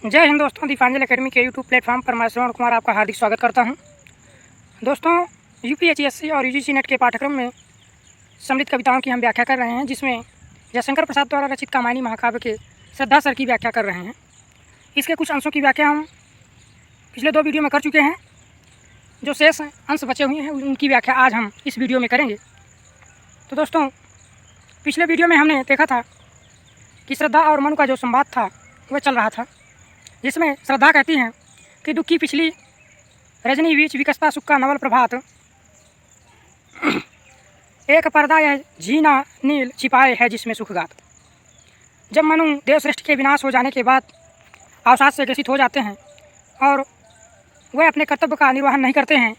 जय हिंद दोस्तों, दीपांजलि एकेडमी के यूट्यूब प्लेटफॉर्म पर मैं श्रवण कुमार आपका हार्दिक स्वागत करता हूं। दोस्तों, यूपीएचएससी और यूजीसी नेट के पाठ्यक्रम में सम्मिलित कविताओं की हम व्याख्या कर रहे हैं, जिसमें जयशंकर प्रसाद द्वारा रचित कामायनी महाकाव्य के श्रद्धा सर की व्याख्या कर रहे हैं। इसके कुछ अंशों की व्याख्या हम पिछले 2 वीडियो में कर चुके हैं। जो शेष अंश बचे हुए हैं उनकी व्याख्या आज हम इस वीडियो में करेंगे। तो दोस्तों, पिछले वीडियो में हमने देखा था कि श्रद्धा और मनु का जो संवाद था वह चल रहा था, जिसमें श्रद्धा कहती हैं कि दुख की पिछली रजनी बीच विकसता सुख का नवल प्रभात, एक पर्दा यह झीना नील छिपाए है जिसमें सुखगात। जब मनु देव सृष्टि के विनाश हो जाने के बाद अवसाद से ग्रसित हो जाते हैं और वह अपने कर्तव्य का निर्वहन नहीं करते हैं।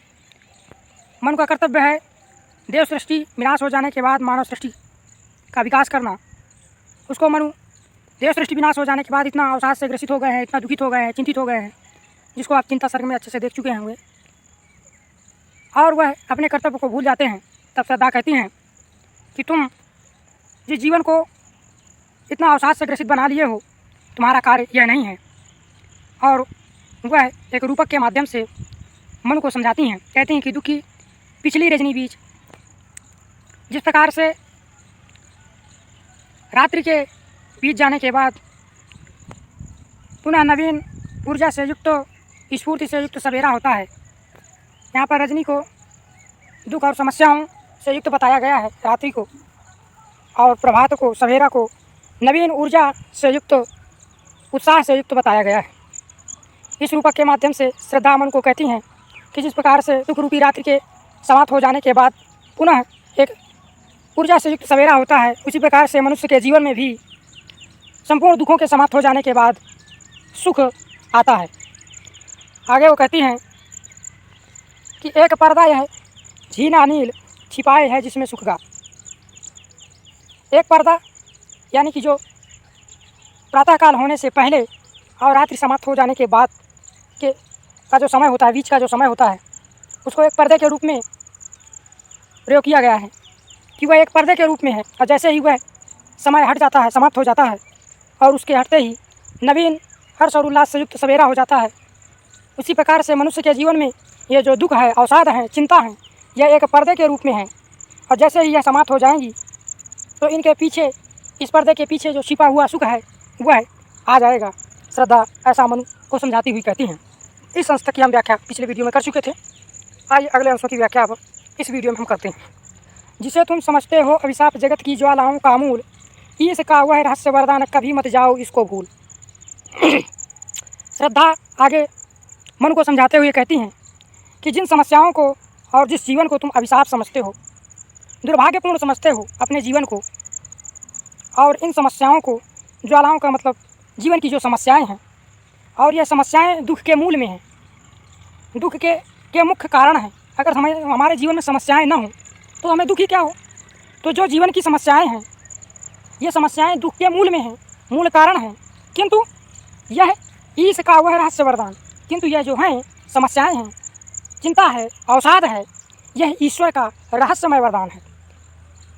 मनु का कर्तव्य है देव सृष्टि विनाश हो जाने के बाद मानव सृष्टि का विकास करना। उसको मनु देव सृष्टि विनाश हो जाने के बाद इतना अवसाद से ग्रसित हो गए हैं, इतना दुखित हो गए हैं, चिंतित हो गए हैं, जिसको आप चिंता सर्ग में अच्छे से देख चुके होंगे, और वह अपने कर्तव्य को भूल जाते हैं। तब श्रद्धा कहती हैं कि तुम जिस जीवन को इतना अवसाद से ग्रसित बना लिए हो, तुम्हारा कार्य यह नहीं है। और वह एक रूपक के माध्यम से मन को समझाती हैं। कहती हैं कि दुख की पिछली रजनी बीच, जिस प्रकार से रात्रि के बीत जाने के बाद पुनः नवीन ऊर्जा से युक्त, स्फूर्ति से युक्त सवेरा होता है, यहाँ पर रजनी को दुख और समस्याओं से युक्त बताया गया है, रात्रि को, और प्रभात को, सवेरा को नवीन ऊर्जा से युक्त, उत्साह से युक्त बताया गया है। इस रूपक के माध्यम से श्रद्धा मन को कहती हैं कि जिस प्रकार से दुख रूपी रात्रि के समाप्त हो जाने के बाद पुनः एक ऊर्जा से युक्त सवेरा होता है, उसी प्रकार से मनुष्य के जीवन में भी संपूर्ण दुखों के समाप्त हो जाने के बाद सुख आता है। आगे वो कहती हैं कि एक पर्दा यह झीना नील छिपाए है जिसमें सुख गा। एक पर्दा यानी कि जो प्रातःकाल होने से पहले और रात्रि समाप्त हो जाने के बाद के का जो समय होता है, बीच का जो समय होता है, उसको एक पर्दे के रूप में प्रयोग किया गया है कि वह एक पर्दे के रूप में है, और जैसे ही वह समय हट जाता है, समाप्त हो जाता है, और उसके हटते ही नवीन हर्ष और उल्लास से युक्त सवेरा हो जाता है, उसी प्रकार से मनुष्य के जीवन में ये जो दुख है, अवसाद है, चिंता है, यह एक पर्दे के रूप में है, और जैसे ही यह समाप्त हो जाएंगी तो इनके पीछे, इस पर्दे के पीछे जो छिपा हुआ सुख है वह आ जाएगा। श्रद्धा ऐसा मनु को समझाती हुई कहती हैं। इस अंश तक की हम व्याख्या पिछले वीडियो में कर चुके थे। आइए अगले अंशों की व्याख्या अब इस वीडियो में हम करते हैं। जिसे तुम समझते हो अभिशाप जगत की ज्वालाओं का मूल, इसका वह रहस्य वरदान कभी मत जाओ इसको भूल। श्रद्धा आगे मन को समझाते हुए कहती हैं कि जिन समस्याओं को और जिस जीवन को तुम अभिशाप समझते हो, दुर्भाग्यपूर्ण समझते हो अपने जीवन को, और इन समस्याओं को, ज्वालाओं का मतलब जीवन की जो समस्याएं हैं, और यह समस्याएं दुख के मूल में हैं, दुख के मुख्य कारण हैं। अगर हमारे जीवन में समस्याएं ना हो तो हमें दुखी क्या हो। तो जो जीवन की समस्याएं हैं, ये समस्याएं दुख के मूल में हैं, मूल कारण हैं, किंतु यह इसका वह रहस्य वरदान, किंतु यह जो हैं समस्याएं हैं, चिंता है, अवसाद है, यह ईश्वर का रहस्यमय वरदान है।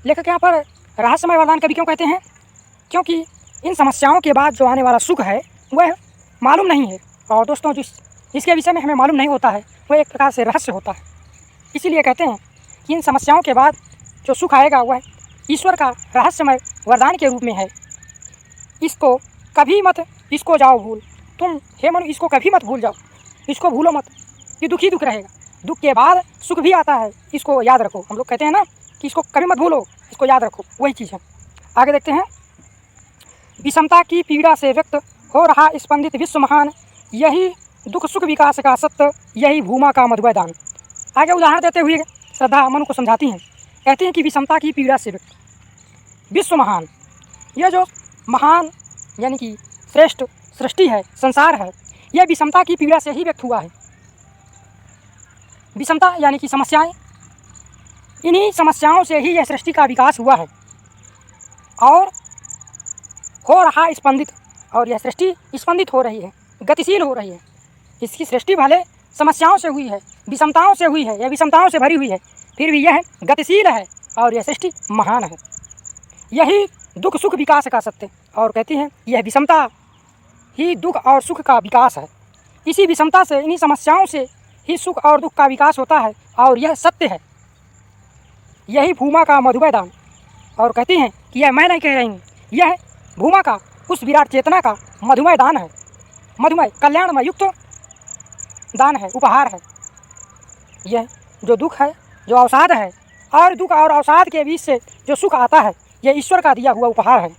लेखक यहाँ पर रहस्यमय वरदान कभी क्यों कहते हैं? क्योंकि इन समस्याओं के बाद जो आने वाला सुख है वह मालूम नहीं है, और दोस्तों जिसके विषय में हमें मालूम नहीं होता है वह एक प्रकार से रहस्य होता है। इसीलिए कहते हैं कि इन समस्याओं के बाद जो सुख आएगा वह ईश्वर का रहस्यमय वरदान के रूप में है। इसको कभी मत, इसको जाओ भूल। तुम हे मनु इसको कभी मत भूल जाओ, इसको भूलो मत, ये दुख ही दुख रहेगा। दुख के बाद सुख भी आता है, इसको याद रखो। हम लोग कहते हैं ना कि इसको कभी मत भूलो, इसको याद रखो, वही चीज़ है। आगे देखते हैं। विषमता की पीड़ा से व्यक्त हो रहा स्पंदित विश्व महान, यही दुख सुख विकास का सत्य, यही भूमा का मधुमय दान। आगे उदाहरण देते हुए श्रद्धा मनु को समझाती हैं। कहती हैं कि विषमता की पीड़ा से व्यक्त विश्व महान, यह जो महान यानी कि श्रेष्ठ सृष्टि है, संसार है, यह विषमता की पीड़ा से ही व्यक्त हुआ है। विषमता यानी कि समस्याएं, इन्हीं समस्याओं से ही यह सृष्टि का विकास हुआ है और हो रहा स्पंदित, और यह सृष्टि स्पंदित हो रही है, गतिशील हो रही है। इसकी सृष्टि भले समस्याओं से हुई है, विषमताओं से हुई है, यह विषमताओं से भरी हुई है, फिर भी यह गतिशील है और यह सृष्टि महान है। यही दुख सुख विकास का सत्य। और कहती हैं यह विषमता ही दुख और सुख का विकास है। इसी विषमता से, इन्हीं समस्याओं से ही सुख और दुख का विकास होता है और यह सत्य है। यही भूमा का मधुमय दान। और कहती हैं कि यह मैं नहीं कह रही हूँ, यह भूमा का, उस विराट चेतना का मधुमय दान है, मधुमय कल्याणमय युक्त दान है, उपहार है। यह जो दुख है, जो अवसाद है, और दुख और अवसाद के बीच से जो सुख आता है, यह ईश्वर का दिया हुआ उपहार है।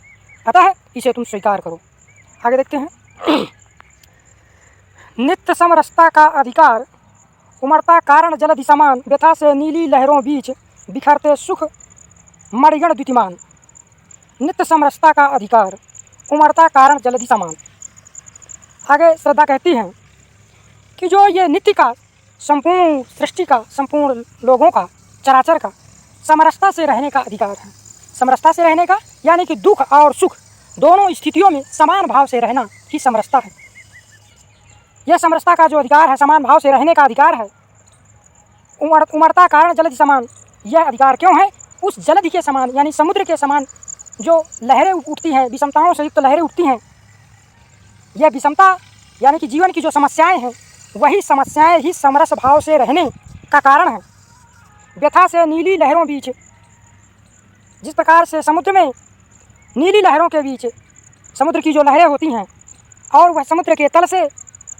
अतः इसे तुम स्वीकार करो। आगे देखते हैं। नित्य समरसता का अधिकार, उमड़ता कारण जलधि समान, व्यथा से नीली लहरों बीच बिखरते सुख मणिगण द्युतिमान। नित्य समरसता का अधिकार, उमड़ता कारण जलधि समान। आगे श्रद्धा कहती हैं कि जो ये नित्य का, संपूर्ण सृष्टि का, संपूर्ण लोगों का, चराचर का समरसता से रहने का अधिकार है। समरसता से रहने का यानी कि दुख और सुख दोनों स्थितियों में समान भाव से रहना ही समरसता है। यह समरसता का जो अधिकार है, समान भाव से रहने का अधिकार है। उमड़ता कारण जलधि समान, यह अधिकार क्यों है? उस जलधि के समान यानी समुद्र के समान जो लहरें उठती हैं, विषमताओं से युक्त लहरें उठती हैं, यह विषमता यानी कि जीवन की जो समस्याएं हैं, वही समस्याएं ही समरस भाव से रहने का कारण है। व्यथा से नीली लहरों बीच, जिस प्रकार से समुद्र में नीली लहरों के बीच समुद्र की जो लहरें होती हैं और वह समुद्र के तल से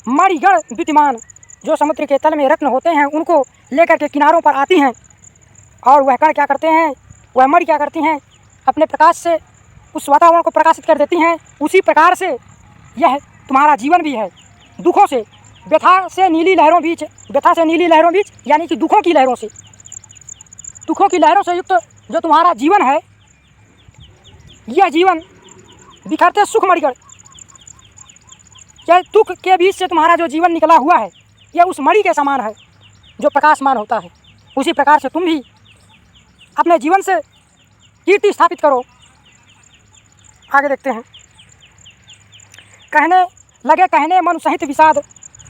मणिगण द्युतिमान, जो समुद्र के तल में रत्न होते हैं, उनको लेकर के किनारों पर आती हैं और वह कण क्या करते हैं, वह मणि क्या करती हैं, अपने प्रकाश से उस वातावरण को प्रकाशित कर देती हैं। उसी प्रकार से यह तुम्हारा जीवन भी है। दुखों से, व्यथा से नीली लहरों बीच, व्यथा से नीली लहरों बीच यानी कि दुखों की लहरों से, दुखों की लहरों से युक्त जो तुम्हारा जीवन है, यह जीवन बिखरते सुख मणिगण, यह दुख के बीच से तुम्हारा जो जीवन निकला हुआ है, यह उस मणि के समान है जो प्रकाशमान होता है। उसी प्रकार से तुम भी अपने जीवन से कीर्ति स्थापित करो। आगे देखते हैं। कहने लगे कहने मनु सहित विषाद,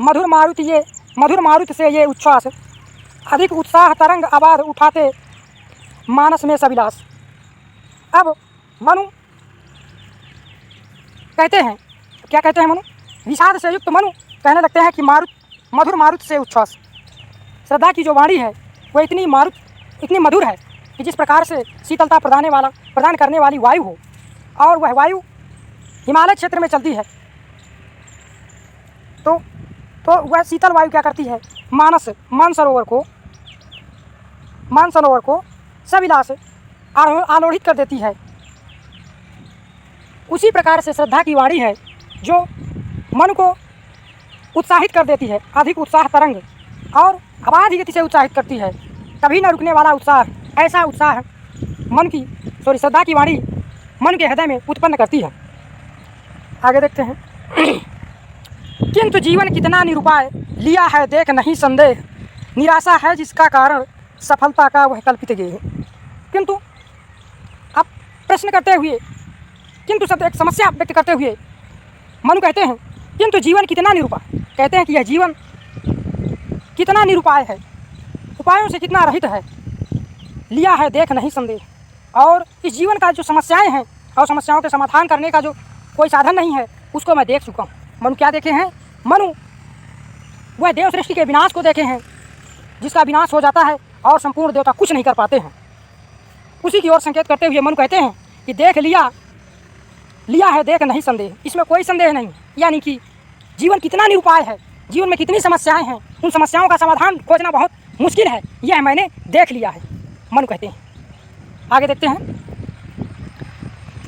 मधुर मारुति से ये उच्छ्वास, अधिक उत्साह तरंग आबाद उठाते मानस में सविलास। अब मनु कहते हैं, क्या कहते हैं मनु? विषाद से युक्त मनु कहने लगते हैं कि मधुर मारुति से उच्छ्वास। श्रद्धा की जो वाणी है वह इतनी मधुर है कि जिस प्रकार से शीतलता प्रदान करने वाली वायु हो, और वह वायु हिमालय क्षेत्र में चलती है, तो वह शीतल वायु क्या करती है, मानसरोवर को सविलास आलोड़ित कर देती है। उसी प्रकार से श्रद्धा की वाणी है जो मन को उत्साहित कर देती है, अधिक उत्साह तरंग, और अबाध गति से उत्साहित करती है, कभी न रुकने वाला उत्साह। ऐसा उत्साह श्रद्धा की वाणी मन के हृदय में उत्पन्न करती है। आगे देखते हैं। किंतु जीवन कितना निरुपाय, लिया है देख नहीं संदेह, निराशा है जिसका कारण सफलता का वह कल्पित गेय। किंतु अब प्रश्न करते हुए, किंतु शब्द एक समस्या व्यक्त करते हुए मनु कहते हैं किंतु जीवन कितना निरुपाय, कहते हैं कि यह जीवन कितना निरुपाय है, उपायों से कितना रहित है, लिया है देख नहीं संदेह, और इस जीवन का जो समस्याएं हैं और समस्याओं के समाधान करने का जो कोई साधन नहीं है, उसको मैं देख चुका हूँ। मनु क्या देखे हैं? मनु वह देव सृष्टि के विनाश को देखे हैं, जिसका विनाश हो जाता है और संपूर्ण देवता कुछ नहीं कर पाते हैं। उसी की ओर संकेत करते हुए मनु कहते हैं कि देख लिया है देख नहीं संदेह, इसमें कोई संदेह नहीं, यानी कि जीवन कितना निरुपाय है, जीवन में कितनी समस्याएं हैं, उन समस्याओं का समाधान खोजना बहुत मुश्किल है, यह मैंने देख लिया है, मनु कहते हैं। आगे देखते हैं।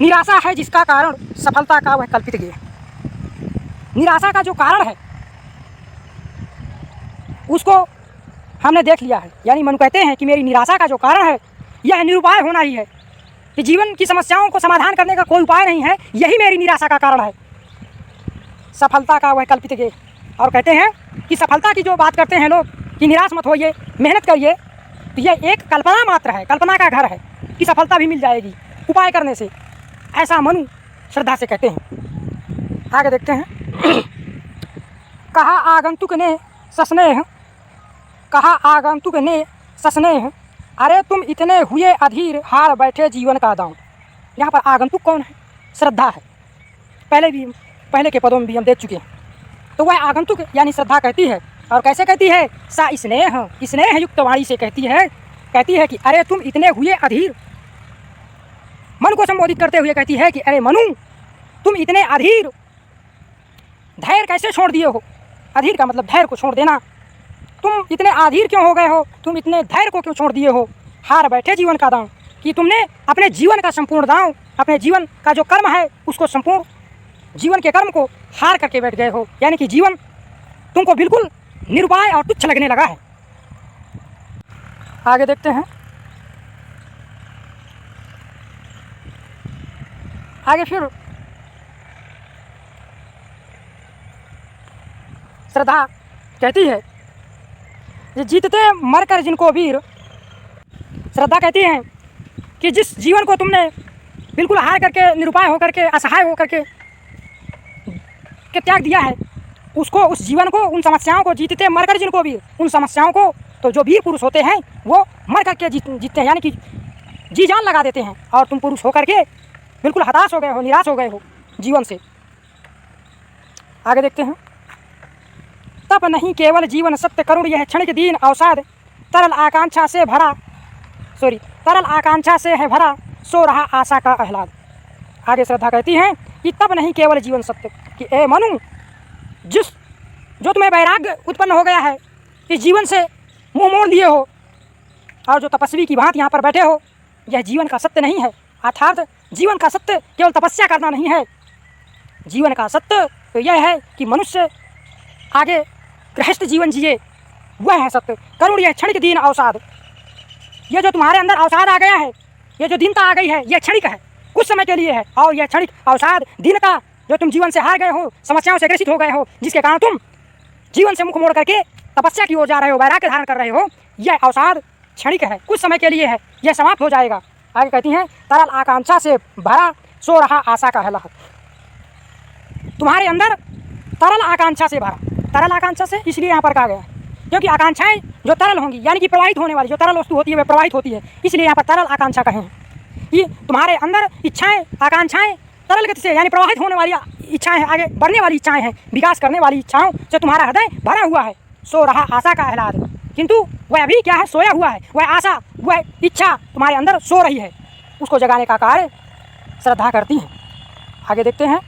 निराशा है जिसका कारण सफलता का वह कल्पित गेय। निराशा का जो कारण है उसको हमने देख लिया है, यानी मनु कहते हैं कि मेरी निराशा का जो कारण है यह निरुपाय होना ही है, कि जीवन की समस्याओं को समाधान करने का कोई उपाय नहीं है, यही मेरी निराशा का कारण है, सफलता का वह कल्पित गेय। और कहते हैं कि सफलता की जो बात करते हैं लोग कि निराश मत होइए, मेहनत करिए, तो यह एक कल्पना मात्र है, कल्पना का घर है कि सफलता भी मिल जाएगी उपाय करने से, ऐसा मनु श्रद्धा से कहते हैं। आगे देखते हैं। कहा आगंतुक ने सस्नेह, अरे तुम इतने हुए अधीर, हार बैठे जीवन का दांव। यहाँ पर आगंतुक कौन है? श्रद्धा है। पहले भी पहले के पदों में भी हम देख चुके हैं। तो वह आगंतुक यानी श्रद्धा कहती है, और कैसे कहती है? सा स्नेह युक्त वाणी से कहती है कि अरे तुम इतने हुए अधीर। मन को संबोधित करते हुए कहती है कि अरे मनु, तुम इतने अधीर, धैर्य कैसे छोड़ दिए हो? अधीर का मतलब धैर्य को छोड़ देना। तुम इतने अधीर क्यों हो गए हो? तुम इतने धैर्य को क्यों छोड़ दिए हो? हार बैठे जीवन का दांव, कि तुमने अपने जीवन का संपूर्ण दांव, अपने जीवन का जो कर्म है उसको, संपूर्ण जीवन के कर्म को हार करके बैठ गए हो। यानी कि जीवन तुमको बिल्कुल निरुपाय और तुच्छ लगने लगा है। आगे देखते हैं। आगे फिर श्रद्धा कहती है कि जीतते मरकर जिनको वीर, श्रद्धा कहती है कि जिस जीवन को तुमने बिल्कुल हार करके, निरुपाय होकर के, असहाय होकर के त्याग दिया है, उसको, उस जीवन को, उन समस्याओं को जीतते मरकर जिनको वीर, उन समस्याओं को तो जो वीर पुरुष होते हैं वो मर करके जीतते हैं, यानी कि जी जान लगा देते हैं। और तुम पुरुष होकर के बिल्कुल हताश हो गए हो, निराश हो गए हो जीवन से। आगे देखते हैं। तप नहीं केवल जीवन सत्य करुण, यह क्षणिक दीन अवसाद, तरल आकांक्षा से है भरा, सो रहा आशा का आह्लाद। आगे श्रद्धा कहती है कि तप नहीं केवल जीवन सत्य, कि ए मनु, जो तुम्हें वैराग्य उत्पन्न हो गया है, इस जीवन से मुंह मोड़ लिए हो, और जो तपस्वी की भांति यहाँ पर बैठे हो, यह जीवन का सत्य नहीं है। अर्थात जीवन का सत्य केवल तपस्या करना नहीं है। जीवन का सत्य तो यह है कि मनुष्य आगे गृहस्थ जीवन जिए, वह है सत्य। करुण यह क्षणिक दीन अवसाद, ये जो तुम्हारे अंदर अवसाद आ गया है, ये जो दीनता आ गई है, यह क्षणिक है, कुछ समय के लिए है। और यह क्षणिक अवसाद, दीनता, जो तुम जीवन से हार गए हो, समस्याओं से ग्रसित हो गए हो, जिसके कारण तुम जीवन से मुख मोड़ करके तपस्या की ओर जा रहे हो, वैराग्य धारण कर रहे हो, यह अवसाद क्षणिक है, कुछ समय के लिए है, यह समाप्त हो जाएगा। आगे कहती हैं, तरल आकांक्षा से भरा, सो रहा आशा का आह्लाद। तुम्हारे अंदर तरल आकांक्षा से भरा, तरल आकांक्षा से इसलिए यहाँ पर कहा गया क्योंकि आकांक्षाएं जो तरल होंगी, यानी कि प्रवाहित होने वाली, जो तरल वस्तु होती है वह प्रवाहित होती है, इसलिए यहाँ पर तरल आकांक्षा कहें। ये तुम्हारे अंदर इच्छाएं, आकांक्षाएं तरल गति से, यानी प्रवाहित होने वाली इच्छाएं हैं, आगे बढ़ने वाली इच्छाएं हैं, विकास करने वाली इच्छाओं से तुम्हारा हृदय भरा हुआ है। सो रहा आशा का आह्लाद, किंतु वह अभी क्या है? सोया हुआ है। वह आशा, वह इच्छा तुम्हारे अंदर सो रही है, उसको जगाने का कार्य श्रद्धा करती हैं। आगे देखते हैं।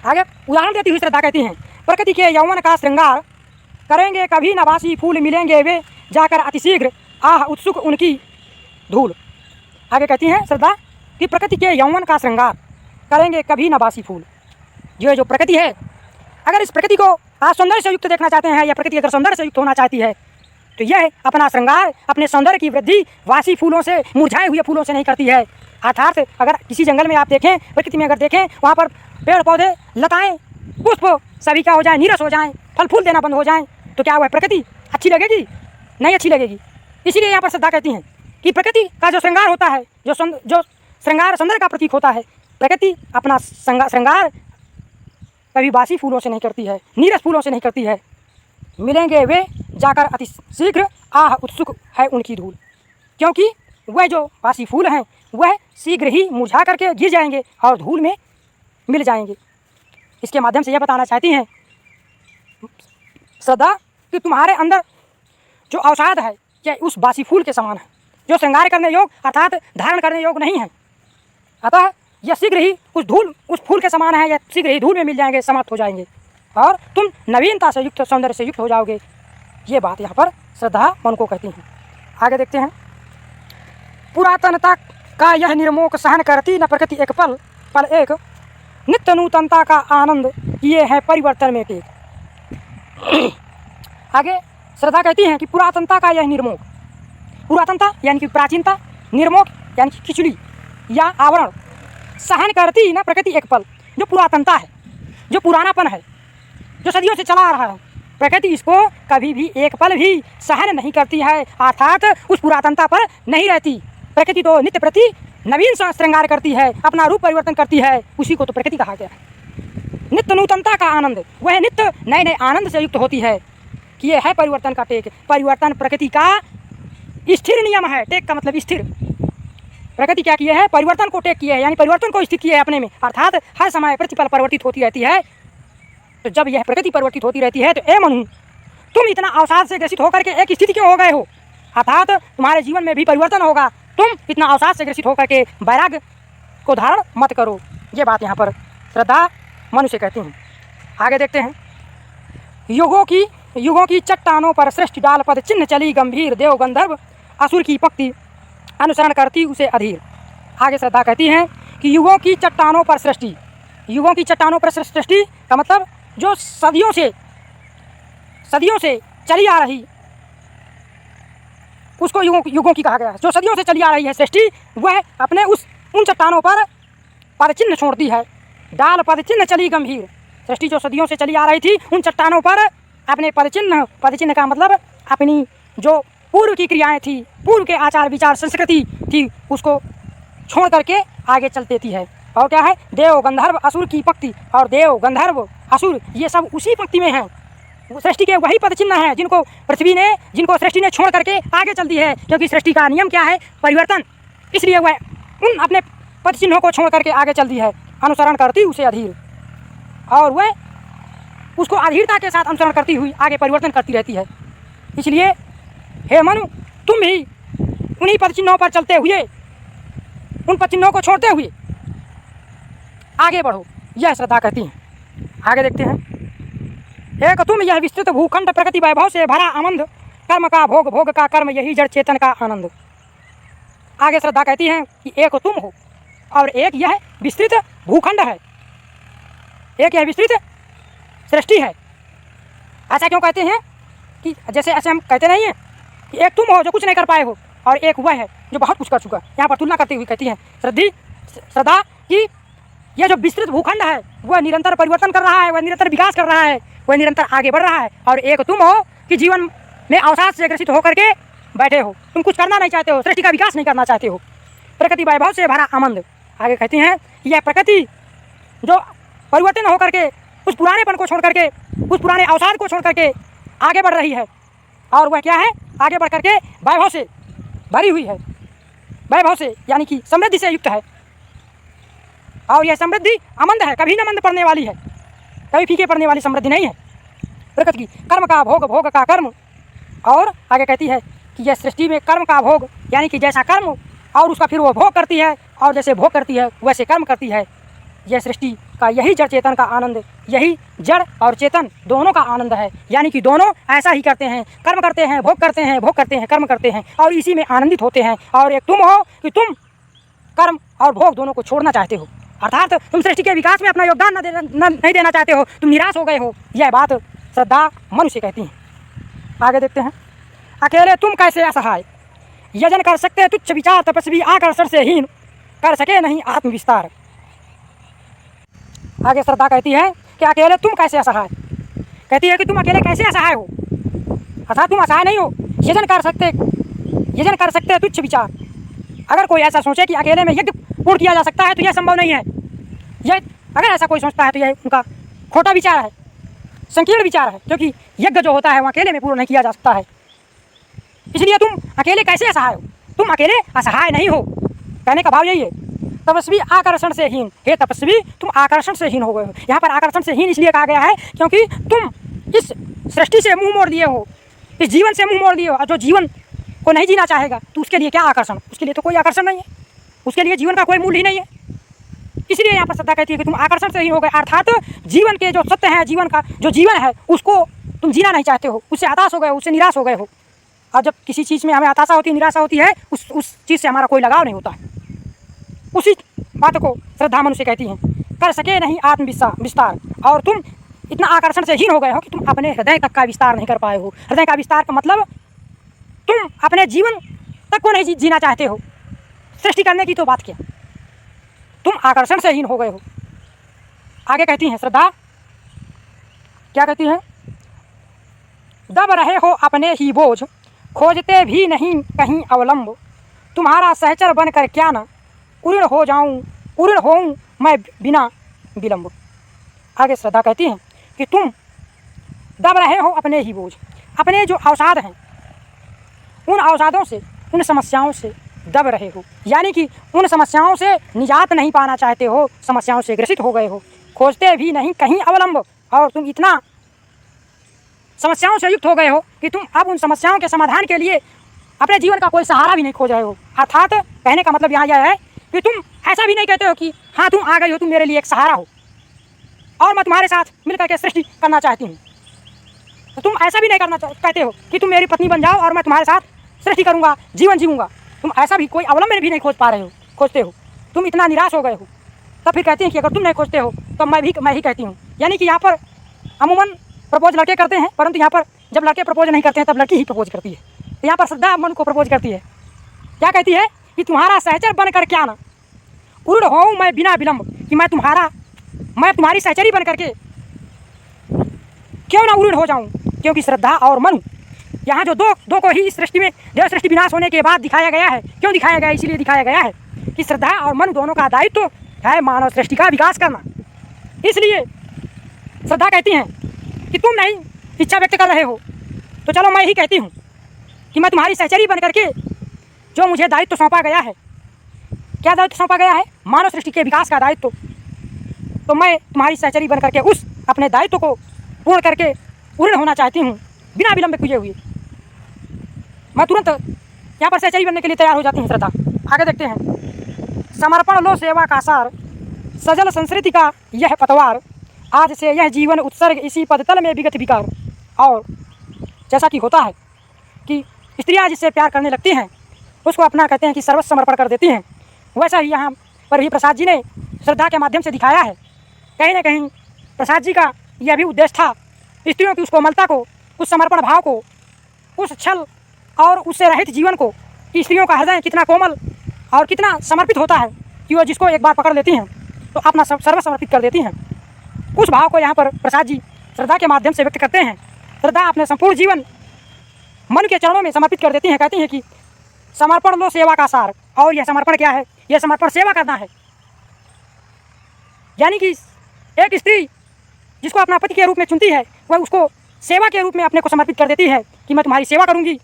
आगे उदाहरण देती हुई श्रद्धा कहती हैं, प्रकृति के यौवन का श्रृंगार करेंगे कभी नवासी फूल, मिलेंगे वे जाकर अतिशीघ्र, आह उत्सुक उनकी धूल। आगे कहती हैं श्रद्धा कि प्रकृति के यौवन का श्रृंगार करेंगे कभी नवासी फूल। जो प्रकृति है, अगर इस प्रकृति को आप सौंदर्य से युक्त देखना चाहते हैं, या प्रकृति अगर सौंदर्य से युक्त होना चाहती है, तो यह अपना श्रृंगार, अपने सौंदर्य की वृद्धि वासी फूलों से, मुरझाए हुए फूलों से नहीं करती है। अर्थात अगर किसी जंगल में आप देखें, प्रकृति में अगर देखें, वहाँ पर पेड़ पौधे, लताएं, पुष्प सभी क्या हो जाए? नीरस हो जाएं, फल फूल देना बंद हो जाएं, तो क्या वह प्रकृति अच्छी लगेगी? नहीं अच्छी लगेगी। इसीलिए यहाँ पर श्रद्धा कहती हैं कि प्रकृति का जो श्रृंगार होता है, जो श्रृंगार सौंदर्य का प्रतीक होता है, प्रकृति अपना श्रृंगार कभी बासी फूलों से नहीं करती है, नीरस फूलों से नहीं करती है। मिलेंगे वे जाकर अति शीघ्र, आह उत्सुक है उनकी धूल, क्योंकि वह जो बासी फूल हैं वह शीघ्र ही मुरझा करके गिर जाएंगे और धूल में मिल जाएंगे। इसके माध्यम से यह बताना चाहती हैं श्रद्धा कि तुम्हारे अंदर जो अवसाद है यह उस बासी फूल के समान है, जो श्रृंगार करने योग अर्थात धारण करने योग नहीं है। अतः यह शीघ्र ही उस फूल के समान है, यह शीघ्र ही धूल में मिल जाएंगे, समाप्त हो जाएंगे, और तुम नवीनता से युक्त, सौंदर्य से युक्त हो जाओगे। ये बात यहाँ पर श्रद्धा मन को कहती हैं। आगे देखते हैं। पुरातनता का यह निर्मोक सहन करती न प्रकृति, एक पल एक नित्य नूतनता का आनंद ये है परिवर्तन में टेक। आगे श्रद्धा कहती हैं कि पुरातनता का यह निर्मोक, पुरातनता यानी कि प्राचीनता, निर्मोक यानी कि खिचड़ी या आवरण, सहन करती ना प्रकृति एक पल, जो पुरातनता है, जो पुरानापन है, जो सदियों से चला आ रहा है, प्रकृति इसको कभी भी एक पल भी सहन नहीं करती है, अर्थात उस पुरातनता पर नहीं रहती। प्रकृति तो नित्य प्रति नवीन श्रृंगार करती है, अपना रूप परिवर्तन करती है, उसी को तो प्रकृति कहा गया है। नित्य नूतनता का आनंद, वह नित्य नए नए आनंद से युक्त होती है कि यह है परिवर्तन का टेक। परिवर्तन प्रकृति का स्थिर नियम है, टेक का मतलब स्थिर, प्रकृति क्या किए है, परिवर्तन को टेक किए है, यानी परिवर्तन को स्थित किए है अपने में, अर्थात हर समय प्रतिपल परिवर्तित होती रहती है। तो जब यह प्रकृति परिवर्तित होती रहती है तो ए मनु, तुम इतना अवसाद से ग्रसित होकर के एक स्थिति क्यों हो गए हो, अर्थात तुम्हारे जीवन में भी परिवर्तन होगा, तुम इतना अवसाद से ग्रसित होकर के वैराग्य को धारण मत करो। ये बात यहाँ पर श्रद्धा मनु से कहती हैं। आगे देखते हैं। युगों की चट्टानों पर सृष्टि डाल पद चिन्ह चली गंभीर, देव गंधर्व असुर की पक्ति अनुसरण करती उसे अधीर। आगे श्रद्धा कहती हैं कि युगों की चट्टानों पर सृष्टि, युगों की चट्टानों पर सृष्टि का मतलब जो सदियों से चली आ रही, उसको युगों की कहा गया है। जो सदियों से चली आ रही है सृष्टि, वह अपने उन चट्टानों पर पदचिन्ह छोड़ती है। डाल पदचिन्ह चली गंभीर, सृष्टि जो सदियों से चली आ रही थी उन चट्टानों पर अपने पदचिन्ह का मतलब अपनी जो पूर्व की क्रियाएं थी, पूर्व के आचार विचार संस्कृति थी, उसको छोड़ करके आगे चल देती है। और क्या है, देव गंधर्व असुर की पक्ति, और देव गंधर्व असुर ये सब उसी पक्ति में हैं, सृष्टि के वही पदचिन्ह हैं जिनको सृष्टि ने छोड़ करके आगे चल दी है। क्योंकि सृष्टि का नियम क्या है, परिवर्तन, इसलिए वह उन अपने पदचिन्हों को छोड़ करके आगे चल दी है। अनुसरण करती उसे अधीर, और वह उसको अधीरता के साथ अनुसरण करती हुई आगे परिवर्तन करती रहती है। इसलिए हे मनु, तुम भी उन्हीं पदचिन्हों पर चलते हुए, उन पदचिन्हों को छोड़ते हुए आगे बढ़ो, यह श्रद्धा कहती है। आगे देखते हैं। एक तुम यह विस्तृत भूखंड प्रकृति वैभव से भरा आनंद, कर्म का भोग, भोग का कर्म, यही जड़ चेतन का आनंद। आगे श्रद्धा कहती है कि एक तुम हो और एक यह विस्तृत भूखंड है, एक यह विस्तृत सृष्टि है। ऐसा क्यों कहते हैं कि जैसे ऐसे हम कहते नहीं हैं कि एक तुम हो जो कुछ नहीं कर पाए हो और एक वह है जो बहुत कुछ कर चुका। यहाँ पर तुलना करते हुए कहती है श्रद्धा कि यह जो विस्तृत भूखंड है वह निरंतर परिवर्तन कर रहा है, वह निरंतर विकास कर रहा है, वह निरंतर आगे बढ़ रहा है। और एक तुम हो कि जीवन में अवसाद से ग्रसित होकर के बैठे हो, तुम कुछ करना नहीं चाहते हो, सृष्टि का विकास नहीं करना चाहते हो। प्रकृति वैभव से भरा आनंद। आगे कहती हैं कि यह प्रकृति जो परिवर्तन होकर के उस पुरानेपन को छोड़ करके, उस पुराने अवसाद को छोड़ करके आगे बढ़ रही है, और वह क्या है, आगे बढ़ करके वैभव से भरी हुई है, वैभव से यानी कि समृद्धि से युक्त है। और यह समृद्धि अमंद है, कभी न मंद पड़ने वाली है, कभी फीके पड़ने वाली समृद्धि नहीं है प्रकृति की। कर्म का भोग, भोग का कर्म। और आगे कहती है कि यह सृष्टि में कर्म का भोग, यानी कि जैसा कर्म और उसका फिर वो भोग करती है, और जैसे भोग करती है वैसे कर्म करती है। यह सृष्टि का यही जड़ चेतन का आनंद, यही जड़ और चेतन दोनों का आनंद है। यानी कि दोनों ऐसा ही करते हैं, कर्म करते हैं, भोग करते हैं, भोग करते हैं, कर्म करते हैं, और इसी में आनंदित होते हैं। और एक तुम हो कि तुम कर्म और भोग दोनों को छोड़ना चाहते हो, अर्थात तुम सृष्टि के विकास में अपना योगदान नहीं देना चाहते हो, तुम निराश हो गए हो। यह बात श्रद्धा मनुष्य कहती है। आगे देखते हैं। अकेले तुम कैसे असहाय, यजन कर सकते तुच्छ विचार, तपस्वी आकर्षण से हीन, कर सके नहीं आत्मविस्तार। आगे श्रद्धा कहती है कि अकेले तुम कैसे असहाय, कहती है कि तुम अकेले कैसे असहाय हो, अर्थात तुम असहाय नहीं हो। यजन कर सकते तुच्छ विचार। अगर कोई ऐसा सोचे कि अकेले में यज्ञ पूर्ण किया जा सकता है तो यह संभव नहीं है। यह अगर ऐसा कोई सोचता है तो यह उनका खोटा विचार है, संकीर्ण विचार है, क्योंकि यज्ञ जो होता है वह अकेले में पूर्ण नहीं किया जा सकता है। इसलिए तुम अकेले कैसे असहाय हो, तुम अकेले असहाय नहीं हो। कहने का भाव यही है। तपस्वी आकर्षण से हीन, हे तपस्वी तुम आकर्षण से हीन हो गए हो। यहाँ पर आकर्षण से हीन इसलिए कहा गया है क्योंकि तुम इस सृष्टि से मुंह मोड़ दिए हो, इस जीवन से मुंह मोड़ दिए हो। और जो जीवन को नहीं जीना चाहेगा तो उसके लिए क्या आकर्षण, उसके लिए तो कोई आकर्षण नहीं है, उसके लिए जीवन का कोई मूल्य ही नहीं है। इसलिए यहाँ पर श्रद्धा कहती है कि तुम आकर्षण से हीन हो गए, अर्थात जीवन के जो सत्य है, जीवन का जो जीवन है उसको तुम जीना नहीं चाहते हो, उससे हताश हो गए हो, उससे निराश हो गए हो। और जब किसी चीज़ में हमें हताशा होती है, निराशा होती है, उस चीज़ से हमारा कोई लगाव नहीं होता है। उसी बात को श्रद्धा मनुष्य कहती हैं, कर सके नहीं आत्मविस्तार। और तुम इतना आकर्षण से हीन हो गए हो कि तुम अपने हृदय तक का विस्तार नहीं कर पाए हो। हृदय का विस्तार का मतलब तुम अपने जीवन तक को नहीं जीना चाहते हो, सृष्टि करने की तो बात क्या, तुम आकर्षण से हीन हो गए हो। आगे कहती हैं श्रद्धा, क्या कहती हैं, दब रहे हो अपने ही बोझ, खोजते भी नहीं कहीं अवलंब, तुम्हारा सहचर बनकर क्या ना उऋण होऊं मैं बिना विलंब। आगे श्रद्धा कहती हैं कि तुम दब रहे हो अपने ही बोझ, अपने जो अवसाद हैं उन अवसादों से, उन समस्याओं से दब रहे हो, यानी कि उन समस्याओं से निजात नहीं पाना चाहते हो, समस्याओं से ग्रसित हो गए हो, खोजते भी नहीं कहीं अवलंब, और तुम इतना समस्याओं से युक्त हो गए हो कि तुम अब उन समस्याओं के समाधान के लिए अपने जीवन का कोई सहारा भी नहीं खोज रहे हो। अर्थात कहने का मतलब यहाँ यह है कि तुम ऐसा भी नहीं कहते हो कि हाँ तुम आ गई हो, तुम मेरे लिए एक सहारा हो और मैं तुम्हारे साथ मिलकर के सृष्टि करना चाहती हूँ। तो तुम ऐसा भी नहीं करना कहते हो कि तुम मेरी पत्नी बन जाओ और मैं तुम्हारे साथ सृष्टि करूँगा, जीवन जीऊँगा। तुम ऐसा भी कोई अवलंबन भी नहीं खोजते हो, तुम इतना निराश हो गए हो। तब फिर कहते हैं कि अगर तुम नहीं खोजते हो तो मैं ही कहती हूँ। यानी कि यहाँ पर अमूमन प्रपोज लड़के करते हैं, परंतु यहाँ पर जब लड़के प्रपोज नहीं करते हैं तब लड़की ही प्रपोज करती है। तो यहाँ पर श्रद्धा मन को प्रपोज करती है। क्या कहती है कि तुम्हारा सहचर बनकर क्या ना उड़ हो मैं बिना विलंब, कि मैं तुम्हारी सहचरी बन करके क्यों ना उड़ हो जाऊं। क्योंकि श्रद्धा और मनु यहाँ जो दो को ही इस सृष्टि में देव सृष्टि विनाश होने के बाद दिखाया गया है। क्यों दिखाया गया? इसीलिए दिखाया गया है कि श्रद्धा और मनु दोनों का दायित्व है मानव सृष्टि का विकास करना। इसलिए श्रद्धा कहती हैं कि तुम नहीं इच्छा व्यक्त कर रहे हो तो चलो मैं ही कहती हूँ कि मैं तुम्हारी सहचरी बन करके जो मुझे दायित्व सौंपा गया है। क्या दायित्व सौंपा गया है? मानव सृष्टि के विकास का दायित्व। तो मैं तुम्हारी सहचरी बन करके उस अपने दायित्व को पूर्ण करके पूर्ण होना चाहती हूँ बिना विलंब किए हुए। मैं तुरंत यहाँ पर सहचरी बनने के लिए तैयार हो जाती हूँ श्रद्धा। आगे देखते हैं। समर्पण लो सेवा का सार, सजल संस्कृति का यह पतवार, आज से यह जीवन उत्सर्ग इसी पदतल में विगत विकार। और जैसा कि होता है कि स्त्रियाँ जिससे प्यार करने लगती हैं उसको अपना कहते हैं कि सर्वस्व समर्पण कर देती हैं, वैसा ही यहाँ पर भी प्रसाद जी ने श्रद्धा के माध्यम से दिखाया है। कहीं ना कहीं प्रसाद जी का यह भी उद्देश्य था स्त्रियों की उस कोमलता को, उस समर्पण भाव को, उस छल और उससे रहित जीवन को, कि स्त्रियों का हृदय कितना कोमल और कितना समर्पित होता है कि वो जिसको एक बार पकड़ लेती हैं तो अपना सर्व समर्पित कर देती हैं। उस भाव को यहाँ पर प्रसाद जी श्रद्धा के माध्यम से व्यक्त करते हैं। श्रद्धा अपने संपूर्ण जीवन मन के चरणों में समर्पित कर देती हैं। कहती हैं कि समर्पण लो सेवा का सार। और यह समर्पण क्या है? यह समर्पण सेवा करना है। यानी कि एक स्त्री जिसको अपना पति के रूप में चुनती है वह उसको सेवा के रूप में अपने को समर्पित कर देती है कि मैं तुम्हारी सेवा करूंगी।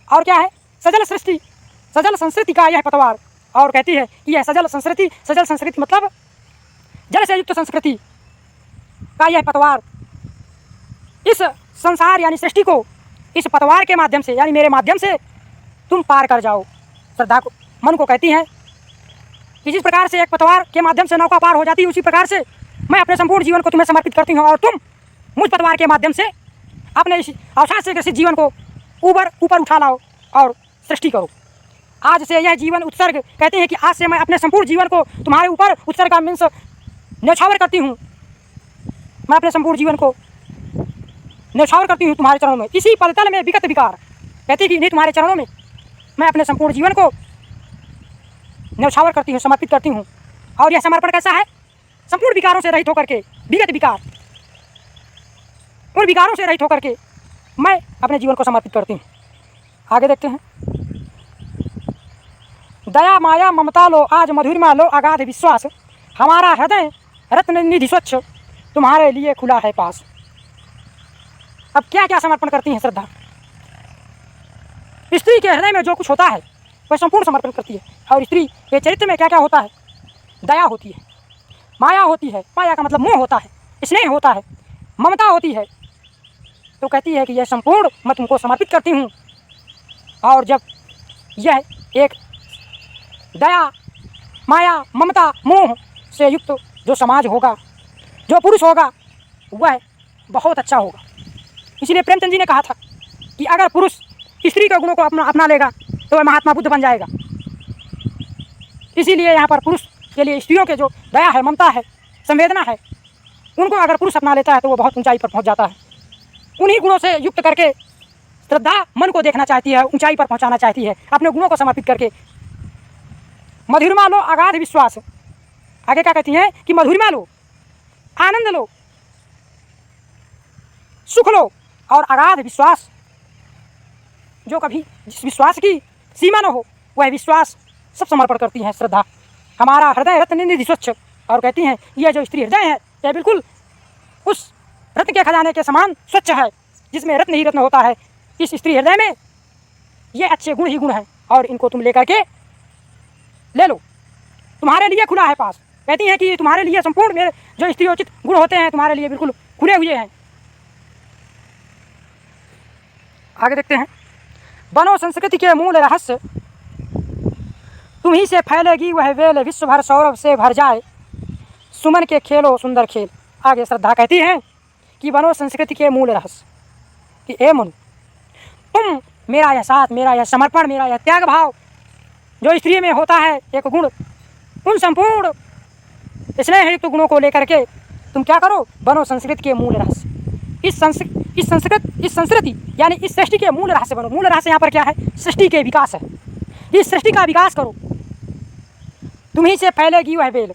और क्या है? सजल संस्कृति का यह पतवार। और कहती है कि यह सजल संस्कृति मतलब जल से युक्त संस्कृति का यह पतवार, इस संसार यानी सृष्टि को इस पतवार के माध्यम से यानी मेरे माध्यम से तुम पार कर जाओ। श्रद्धा को मन को कहती हैं कि जिस प्रकार से एक पतवार के माध्यम से नौका पार हो जाती है उसी प्रकार से मैं अपने संपूर्ण जीवन को तुम्हें समर्पित करती हूँ और तुम मुझ पतवार के माध्यम से अपने इस अवसाद से ग्रसित जीवन को ऊपर उठा लाओ और सृष्टि करो। आज से यह जीवन उत्सर्ग, कहते हैं कि आज से मैं अपने संपूर्ण जीवन को तुम्हारे ऊपर उत्सर्ग का मीन्स न्यौछावर करती हूँ। मैं अपने संपूर्ण जीवन को न्यौछावर करती हूँ तुम्हारे चरणों में, इसी पदतल में विगत विकार। कहती है कि नहीं, तुम्हारे चरणों में मैं अपने संपूर्ण जीवन को न्यौछावर करती हूँ, समर्पित करती हूँ। और यह समर्पण कैसा है? संपूर्ण विकारों से रहित होकर के, विगत विकार, उन विकारों से रहित होकर के मैं अपने जीवन को समर्पित करती हूँ। आगे देखते हैं। दया माया ममता लो आज मधुरिमा लो अगाध विश्वास, हमारा हृदय रत्न निधि स्वच्छ तुम्हारे लिए खुला है पास। अब क्या क्या समर्पण करती हैं श्रद्धा? स्त्री के हृदय में जो कुछ होता है वह संपूर्ण समर्पण करती है। और स्त्री के चरित्र में क्या क्या होता है? दया होती है, माया होती है, माया का मतलब मोह होता है, स्नेह होता है, ममता होती है। तो कहती है कि यह संपूर्ण मैं तुमको समर्पित करती हूँ। और जब यह एक दया माया ममता मोह से युक्त जो समाज होगा, जो पुरुष होगा, वह बहुत अच्छा होगा। इसलिए प्रेमचंद जी ने कहा था कि अगर पुरुष स्त्री के गुणों को अपना लेगा तो वह महात्मा बुद्ध बन जाएगा। इसीलिए यहाँ पर पुरुष के लिए स्त्रियों के जो दया है, ममता है, संवेदना है, उनको अगर पुरुष अपना लेता है तो वो बहुत ऊंचाई पर पहुँच जाता है। उन्हीं गुणों से युक्त करके श्रद्धा मन को देखना चाहती है, ऊंचाई पर पहुँचाना चाहती है अपने गुणों को समर्पित करके। मधुरिमा लो अगाध विश्वास। आगे क्या कहती हैं कि मधुरिमा लो, आनंद लो, सुख लो और अगाध विश्वास, जो कभी जिस विश्वास की सीमा न हो वह विश्वास सब समर्पण करती हैं श्रद्धा। हमारा हृदय रत्न निधि स्वच्छ। और कहती हैं यह जो स्त्री हृदय है यह बिल्कुल उस रत्न के खजाने के समान स्वच्छ है जिसमें रत्न ही रत्न होता है। इस स्त्री हृदय में ये अच्छे गुण ही गुण हैं और इनको तुम लेकर के ले लो, तुम्हारे लिए खुला है पास। कहती हैं कि तुम्हारे लिए संपूर्ण मेरे जो स्त्रियोचित गुण होते हैं तुम्हारे लिए बिल्कुल खुले हुए हैं। आगे देखते हैं, बनो संस्कृति के मूल रहस्य, तुम्ही से फैलेगी वह वेल, विश्व भर सौरभ से भर जाए, सुमन के खेलो सुंदर खेल। आगे श्रद्धा कहती है कि बनो संस्कृति के मूल रहस्य, कि ए मनु, तुम मेरा यह साथ, मेरा यह समर्पण, मेरा यह त्याग भाव जो स्त्री में होता है एक गुण, उन संपूर्ण स्नेहयुक्त गुणों को लेकर के तुम क्या करो, बनो संस्कृति के मूल रहस्य। इस संस्कृति यानी इस सृष्टि के मूल रहस्य बनो। मूल रहस्य यहाँ पर क्या है, सृष्टि के विकास है। इस सृष्टि का विकास करो, तुम्ही से फैलेगी वह बेल,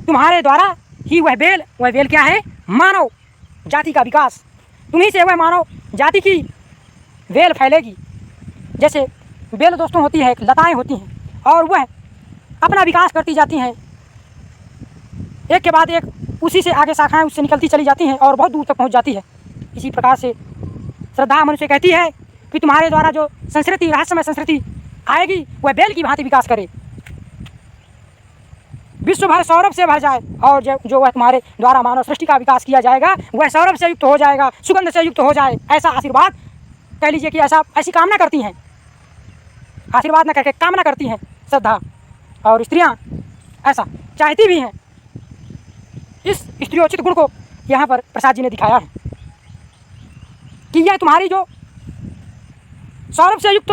तुम्हारे द्वारा ही वह बेल क्या है, मानव जाति का विकास। तुम्ही से वह मानव जाति की बेल फैलेगी। जैसे बेल दोस्तों होती है, लताएं होती हैं और वह अपना विकास करती जाती हैं, एक के बाद एक उसी से आगे शाखाएं उससे निकलती चली जाती हैं और बहुत दूर तक पहुंच जाती है। इसी प्रकार से श्रद्धा मनुष्य कहती है कि तुम्हारे द्वारा जो संस्कृति, रहस्यमय संस्कृति आएगी वह बेल की भांति विकास करे, विश्व भर सौरभ से भर जाए, और जो वह तुम्हारे द्वारा मानव सृष्टि का विकास किया जाएगा वह सौरभ से युक्त हो जाएगा, सुगंध से युक्त हो जाए। ऐसा आशीर्वाद कह लीजिए कि ऐसी कामना करती हैं, आशीर्वाद न करके कामना करती हैं श्रद्धा। और स्त्रियां ऐसा चाहती भी हैं। इस स्त्रियोचित गुण को यहाँ पर प्रसाद जी ने दिखाया है कि यह तुम्हारी जो सौरभ से युक्त,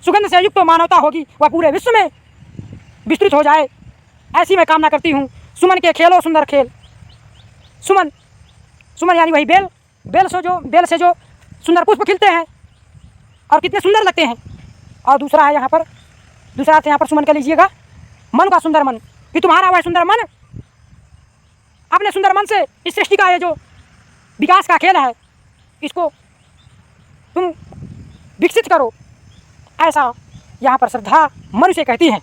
सुगंध से युक्त मानवता होगी वह पूरे विश्व में विस्तृत हो जाए, ऐसी मैं कामना करती हूँ। सुमन के खेलो सुंदर खेल, सुमन यानी वही बेल से जो सुंदर पुष्प खिलते हैं और कितने सुंदर लगते हैं। और दूसरा है यहाँ पर, दूसरा अर्थ यहाँ पर सुमन कह लीजिएगा, मन का सुंदर मन, कि तुम्हारा वह सुंदर मन अपने सुंदर मन से इस सृष्टि का ये जो विकास का खेल है इसको तुम विकसित करो, ऐसा यहाँ पर श्रद्धा मनुष्य कहती हैं।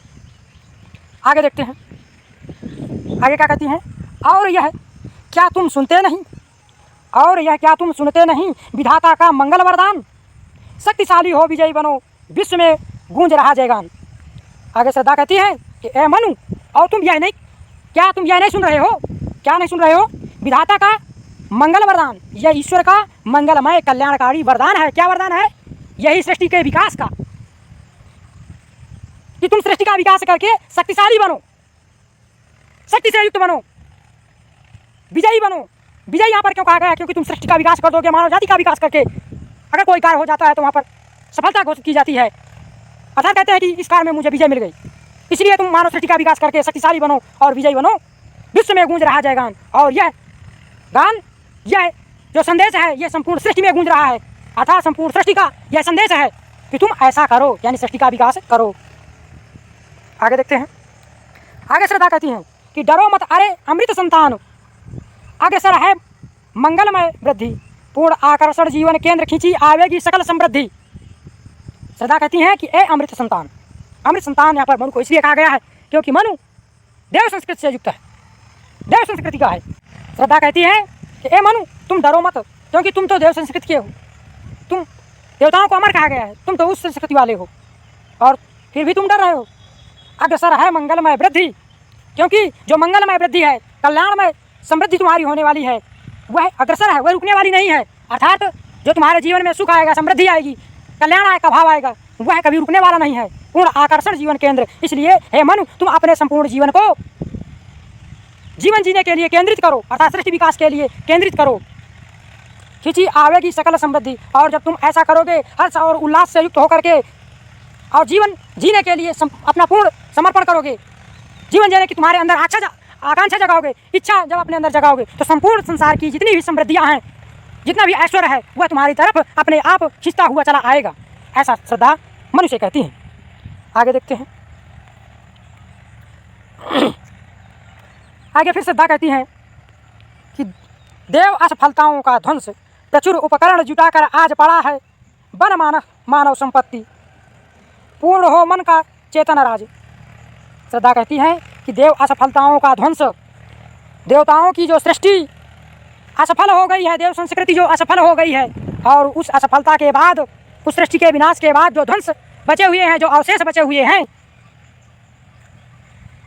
आगे देखते हैं, आगे क्या कहती हैं, और यह क्या तुम सुनते नहीं, और यह क्या तुम सुनते नहीं, विधाता का मंगल वरदान, शक्तिशाली हो विजयी बनो, विश्व में गूंज रहा जयगान। आगे श्रद्धा कहती है कि ए मनु, और तुम यह नहीं सुन रहे हो, क्या नहीं सुन रहे हो, विधाता का मंगल वरदान, यह ईश्वर का मंगलमय कल्याणकारी वरदान है। क्या वरदान है, यही सृष्टि के विकास का, कि तुम सृष्टि का विकास करके शक्तिशाली बनो, शक्ति से युक्त बनो, विजयी बनो। विजयी यहाँ पर क्यों कहा गया है, क्योंकि तुम सृष्टि का विकास कर दोगे, मानव जाति का विकास करके अगर कोई कार्य हो जाता है तो वहाँ पर सफलता घोषित की जाती है, अर्थात कहते हैं कि इस कार्य में मुझे विजय मिल गई, इसलिए तुम मानव सृष्टि का विकास करके शक्तिशाली बनो और विजयी बनो, विश्व में गूंज रहा जय गान। और यह गान, यह जो संदेश है यह संपूर्ण सृष्टि में गूंज रहा है, अर्थात संपूर्ण सृष्टि का यह संदेश है कि तुम ऐसा करो, यानी सृष्टि का विकास करो। आगे देखते हैं, आगे श्रद्धा कहती हैं कि डरो मत अरे अमृत संतान, आगे सर है मंगलमय वृद्धि, पूर्ण आकर्षण जीवन केंद्र खींची आवेगी सकल समृद्धि। श्रद्धा कहती हैं कि ए अमृत संतान, अमृत संतान यहाँ पर मनु को इसलिए कहा गया है क्योंकि मनु देव संस्कृति से युक्त है, देव संस्कृति का है। श्रद्धा कहती है कि ए मनु तुम डरो मत, क्योंकि तुम तो देव संस्कृति के हो, तुम देवताओं को अमर कहा गया है, तुम तो उस संस्कृति वाले हो और फिर भी तुम डर रहे हो। अग्रसर है मंगलमय वृद्धि, क्योंकि जो मंगलमय वृद्धि है, कल्याणमय समृद्धि तुम्हारी होने वाली है, वह अग्रसर है, वह रुकने वाली नहीं है। अर्थात जो तुम्हारे जीवन में सुख आएगा, समृद्धि आएगी, कल्याण का भाव आएगा, वह कभी रुकने वाला नहीं है। पूर्ण आकर्षण जीवन केंद्र, इसलिए हे मनु तुम अपने संपूर्ण जीवन को जीवन जीने के लिए केंद्रित करो, अर्थात सृष्टि विकास के लिए केंद्रित करो। खिंची आवेगी सकल समृद्धि, और जब तुम ऐसा करोगे हर्ष और उल्लास से युक्त होकर के और जीवन जीने के लिए अपना पूर्ण समर्पण करोगे, जीवन जीने की तुम्हारे अंदर आकांक्षा जगाओगे, इच्छा जब अपने अंदर जगाओगे, तो संपूर्ण संसार की जितनी भी समृद्धियाँ हैं, जितना भी ऐश्वर्य है, वह तुम्हारी तरफ अपने आप खिंचता हुआ चला आएगा, ऐसा श्रद्धा मनुष्य कहती हैं। आगे देखते हैं, आगे फिर श्रद्धा कहती हैं कि देव असफलताओं का ध्वंस, प्रचुर उपकरण जुटाकर आज पड़ा है, बन मानव संपत्ति, पूर्ण हो मन का चेतन राज। श्रद्धा कहती है कि देव असफलताओं का ध्वंस, देवताओं की जो सृष्टि असफल हो गई है, देव संस्कृति जो असफल हो गई है, और उस असफलता के बाद, उस सृष्टि के विनाश के बाद जो ध्वंस बचे हुए हैं, जो अवशेष बचे हुए हैं,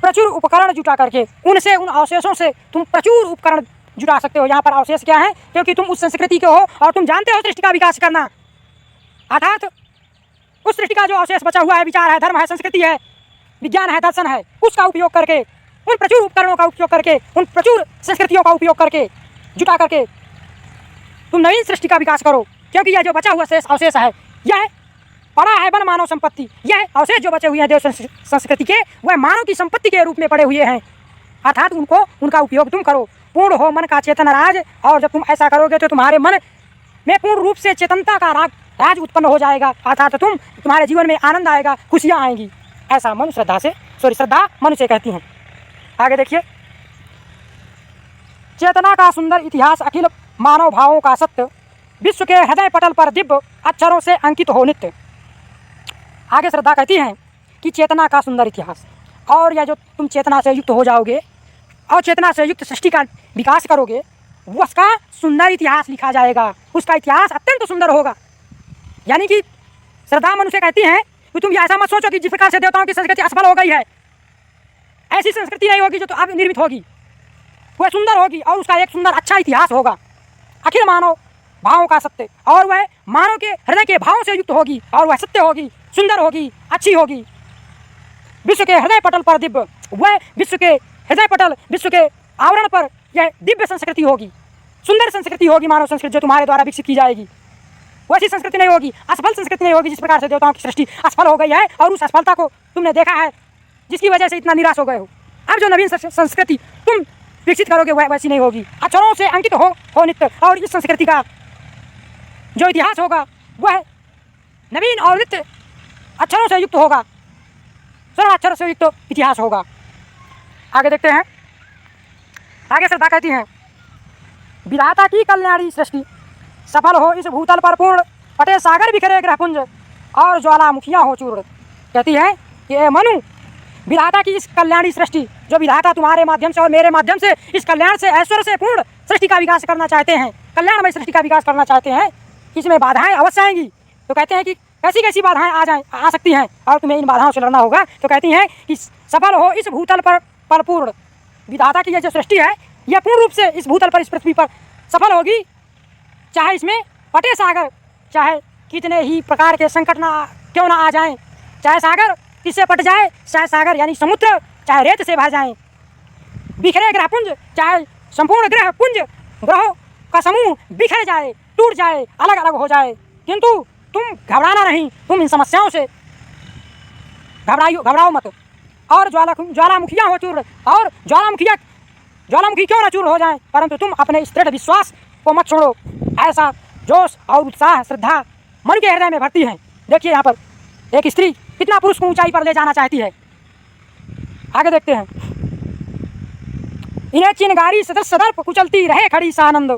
प्रचुर उपकरण जुटा करके उनसे, उन अवशेषों से तुम प्रचुर उपकरण जुटा सकते हो। यहाँ पर अवशेष क्या है? क्योंकि तुम उस संस्कृति के हो और तुम जानते हो सृष्टि का विकास करना, अर्थात उस सृष्टि का जो अवशेष बचा हुआ है, विचार है, धर्म है, संस्कृति है, विज्ञान है, दर्शन है, उसका उपयोग करके, उन प्रचुर उपकरणों का उपयोग करके, उन प्रचुर संस्कृतियों का उपयोग करके, जुटा करके तुम नवीन सृष्टि का विकास करो। क्योंकि यह जो बचा हुआ अवशेष है, यह पड़ा है वन मानव संपत्ति। यह अवशेष जो बचे हुए हैं देव संस्कृति के, वह मानव की संपत्ति के रूप में पड़े हुए हैं, अर्थात उनका उपयोग तुम करो। पूर्ण हो मन का चेतन राज, और जब तुम ऐसा करोगे तो तुम्हारे मन में पूर्ण रूप से चेतनता का राज उत्पन्न हो जाएगा, अर्थात तुम्हारे जीवन में आनंद आएगा, खुशियाँ आएंगी। ऐसा श्रद्धा मनुष्य कहती हैं। आगे देखिए, चेतना का सुंदर इतिहास, अखिल मानव भावों का सत्य, विश्व के हृदय पटल पर दिव्य अक्षरों से अंकित हो नित्य। आगे श्रद्धा कहती हैं कि चेतना का सुंदर इतिहास, और यह जो तुम चेतना से युक्त हो जाओगे और चेतना से युक्त सृष्टि का विकास करोगे, उसका सुंदर इतिहास लिखा जाएगा, उसका इतिहास अत्यंत सुंदर होगा। यानी कि श्रद्धा मनुष्य कहती हैं कि तुम ऐसा मत सोचो कि जिस प्रकार से देवताओं की संस्कृति असफल हो गई है, ऐसी संस्कृति नहीं होगी जो तो अब निर्मित होगी, वह सुंदर होगी और उसका एक सुंदर अच्छा इतिहास होगा, अखिल मानव भावों का सत्य, और वह मानव के हृदय के भावों से युक्त होगी, और वह सत्य होगी, सुंदर होगी, अच्छी होगी। विश्व के हृदय पटल पर दिव्य, वह विश्व के हृदय पटल, विश्व के आवरण पर यह दिव्य संस्कृति होगी, सुंदर संस्कृति होगी, मानव संस्कृति जो तुम्हारे द्वारा विकसित की जाएगी। वैसी संस्कृति नहीं होगी, असफल संस्कृति नहीं होगी, जिस प्रकार से देवताओं की सृष्टि असफल हो गई है और उस असफलता को तुमने देखा है, जिसकी वजह से इतना निराश हो गए हो। अब जो नवीन संस्कृति तुम विकसित करोगे वह वैसी नहीं होगी, अक्षरों से अंकित हो नित्य, और इस संस्कृति का जो इतिहास होगा वह नवीन और नित्य अक्षरों से युक्त होगा, स्वर्ण अक्षरों से युक्त इतिहास होगा। आगे देखते हैं। आगे श्रद्धा कहती हैं, विधाता की कल्याणी सृष्टि सफल हो इस भूतल पर पूर्ण, फटे सागर बिखरे ग्रहपुंज और ज्वालामुखियाँ हो चूर्ण। कहती है कि मनु, विधाता की इस कल्याणी सृष्टि, जो विधाता तुम्हारे माध्यम से और मेरे माध्यम से इस कल्याण से, ऐश्वर्य से पूर्ण सृष्टि का विकास करना चाहते हैं, कल्याणमय सृष्टि का विकास करना चाहते हैं, इसमें बाधाएं अवश्य आएंगी। तो कहते हैं कि कैसी कैसी बाधाएं आ सकती हैं और तुम्हें इन बाधाओं से लड़ना होगा। तो कहती हैं कि सफल हो इस भूतल पर पूर्ण, विधाता की यह जो सृष्टि है यह पूर्ण रूप से इस भूतल पर, इस पृथ्वी पर सफल होगी, चाहे इसमें फटे सागर, चाहे कितने ही प्रकार के संकट क्यों ना आ जाएं, चाहे सागर किससे फट जाए, चाहे सागर यानी समुद्र चाहे रेत से भर जाएं, बिखरे ग्रहपुंज, चाहे संपूर्ण ग्रहों का समूह बिखर जाए, टूट जाए, अलग अलग हो जाए, किंतु तुम घबराना नहीं, तुम इन समस्याओं से घबराओ मत। और ज्वालामुखियाँ हो चूर्ण, और ज्वालामुखी क्यों ना चूर्ण हो जाए, परंतु तुम अपने इस दृढ़ विश्वास को मत छोड़ो। ऐसा जोश और उत्साह श्रद्धा मन के हृदय में भरती है। देखिए यहाँ पर एक स्त्री कितना पुरुष को ऊंचाई पर ले जाना चाहती है। आगे देखते हैं, इन्हें चिनगारी सदृश सदर्प कुचलती रहे खड़ी सानंद,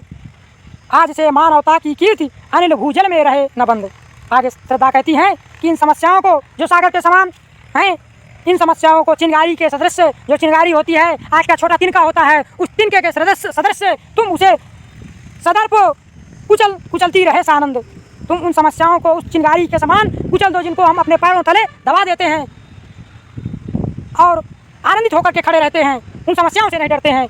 आज से मानवता की कीर्ति अनिल भूजल में रहे न बंद। आगे श्रद्धा कहती हैं कि इन समस्याओं को जो सागर के समान हैं, इन समस्याओं को चिनगारी के सदृश, जो चिनगारी होती है, आज का छोटा तिनका होता है, उस तिनके के सदृश तुम उसे सदर्प कुचलती रहे सानंद, तुम उन समस्याओं को उस चिनगारी के समान कुचल दो, जिनको हम अपने पैरों तले दबा देते हैं और आनंदित होकर के खड़े रहते हैं, उन समस्याओं से नहीं डरते हैं।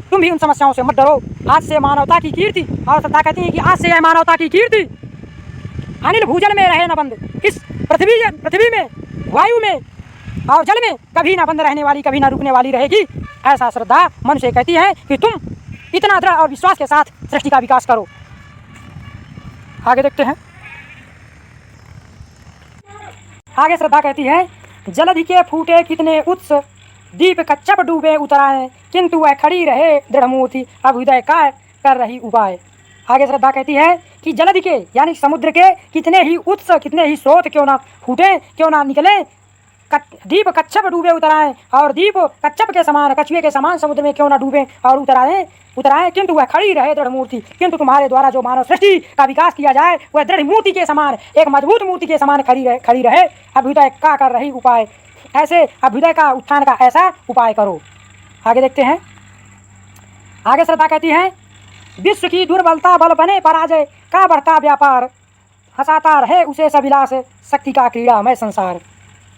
तुम भी उन समस्याओं से मत डरो, आज से मानवता की कीर्ति, और श्रद्धा कहती है कि आज से यह मानवता की कीर्ति अनिल भूजल में रहे न बंद, इस पृथ्वी में, वायु में और जल में कभी ना बंद रहने वाली, कभी ना रुकने वाली रहेगी। ऐसा श्रद्धा मन से कहती है कि तुम इतना दृढ़ और विश्वास के साथ सृष्टि का विकास करो। आगे देखते हैं। आगे श्रद्धा कहती है, जलधि के फूटे कितने उत्स, दीप कच्छप डूबे उतराए, किंतु वह खड़ी रहे दृढ़ मूर्ति, अभ्युदय का कर रही उपाय। आगे श्रद्धा कहती है कि जलधि के यानी समुद्र के कितने ही उत्स, कितने ही स्रोत क्यों ना फूटे, क्यों ना निकले, दीप कच्छप डूबे उतराए, और दीप कच्छप के समान, कछुए के समान समुद्र में क्यों ना डूबे और उतराए, किंतु वह खड़ी रहे दृढ़ मूर्ति, किंतु तुम्हारे द्वारा जो मानव सृष्टि का विकास किया जाए वह दृढ़ मूर्ति के समान, एक मजबूत मूर्ति के समान खड़ी रहे, अभ्युदय का कर रही उपाय। ऐसे अभ्युदय का, उत्थान का ऐसा उपाय करो। आगे देखते हैं। आगे श्रद्धा कहती है, विश्व की दुर्बलता बल बने पराजय का बढ़ता व्यापार, हंसाता रहे उसे सविलास, शक्ति का क्रीड़ा में संसार।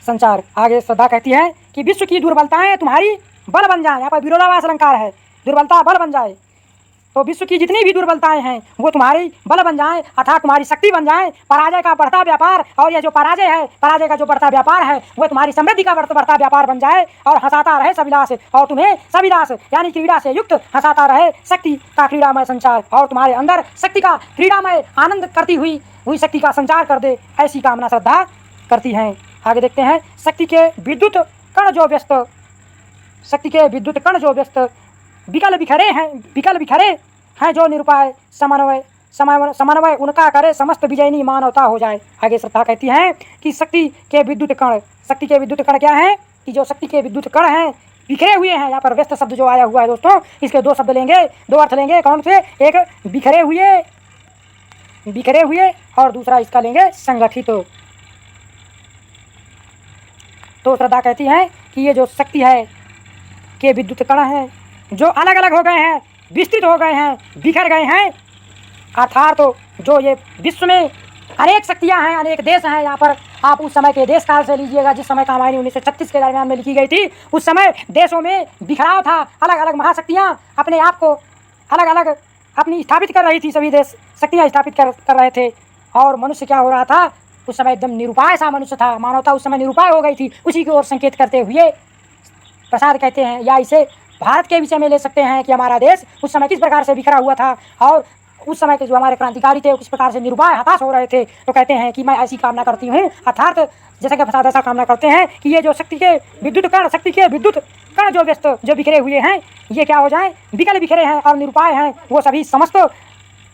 संचार। आगे श्रद्धा कहती है कि विश्व की दुर्बलताएं तुम्हारी बल बन जाएं। यहाँ पर विरोधाभास अलंकार है, दुर्बलता बल बन जाए। तो विश्व की जितनी भी दुर्बलताएं हैं वो तुम्हारी बल बन जाएं, अर्थात तुम्हारी शक्ति बन जाएं। पराजय का बढ़ता व्यापार, और यह जो पराजय है, पराजय का जो बढ़ता व्यापार है वो तुम्हारी समृद्धि का बढ़ता व्यापार बन जाए, और हंसाता रहे सविलास, और तुम्हें सविलास यानी क्रीड़ा से युक्त हंसाता रहे शक्ति का क्रीड़ामय संचार, और तुम्हारे अंदर शक्ति का क्रीड़ामय आनंद करती हुई शक्ति का संचार कर दे, ऐसी कामना श्रद्धा करती हैं। आगे देखते हैं, शक्ति के विद्युत कण जो व्यस्त, शक्ति के विद्युत कण जो व्यस्त, विकल बिखरे हैं जो निरुपाय, समन्वय उनका करे समस्त विजयनी मानवता हो जाए। आगे श्रद्धा कहती है कि शक्ति के विद्युत कण क्या है कि जो शक्ति के विद्युत कण हैं बिखरे हुए हैं। यहाँ पर व्यस्त शब्द जो आया हुआ है दोस्तों, इसके दो शब्द लेंगे, दो अर्थ लेंगे। कौन से? एक बिखरे हुए और दूसरा इसका लेंगे संगठित। तो श्रद्धा कहती है कि ये जो शक्ति है के विद्युत कण हैं जो अलग अलग हो गए हैं, विस्तृत हो गए हैं, बिखर गए हैं, अर्थात तो जो ये विश्व में अनेक शक्तियां हैं, अनेक देश हैं। यहाँ पर आप उस समय के देश काल से लीजिएगा जिस समय कामायनी 1936 के दरमियान में लिखी गई थी। उस समय देशों में बिखराव था, अलग अलग महाशक्तियाँ अपने आप को अलग अलग अपनी स्थापित कर रही थी, सभी देश शक्तियाँ स्थापित कर रहे थे। और मनुष्य क्या हो रहा था उस समय? एकदम निरुपाय सा मनुष्य था, मानवता उस समय निरुपाय हो गई थी। उसी की ओर संकेत करते हुए प्रसाद कहते हैं, या इसे भारत के विषय में ले सकते हैं कि हमारा देश उस समय किस प्रकार से बिखरा हुआ था, और उस समय के जो हमारे क्रांतिकारी थे वो किस प्रकार से निरुपाय हताश हो रहे थे। तो कहते हैं कि मैं ऐसी कामना करती हूँ, अर्थात जैसा कि प्रसाद ऐसा कामना करते हैं कि ये जो शक्ति के विद्युत कण जो व्यस्त, जो बिखरे हुए हैं, ये क्या हो जाएं? विकल बिखरे हैं और निरुपाय हैं, वो सभी समस्त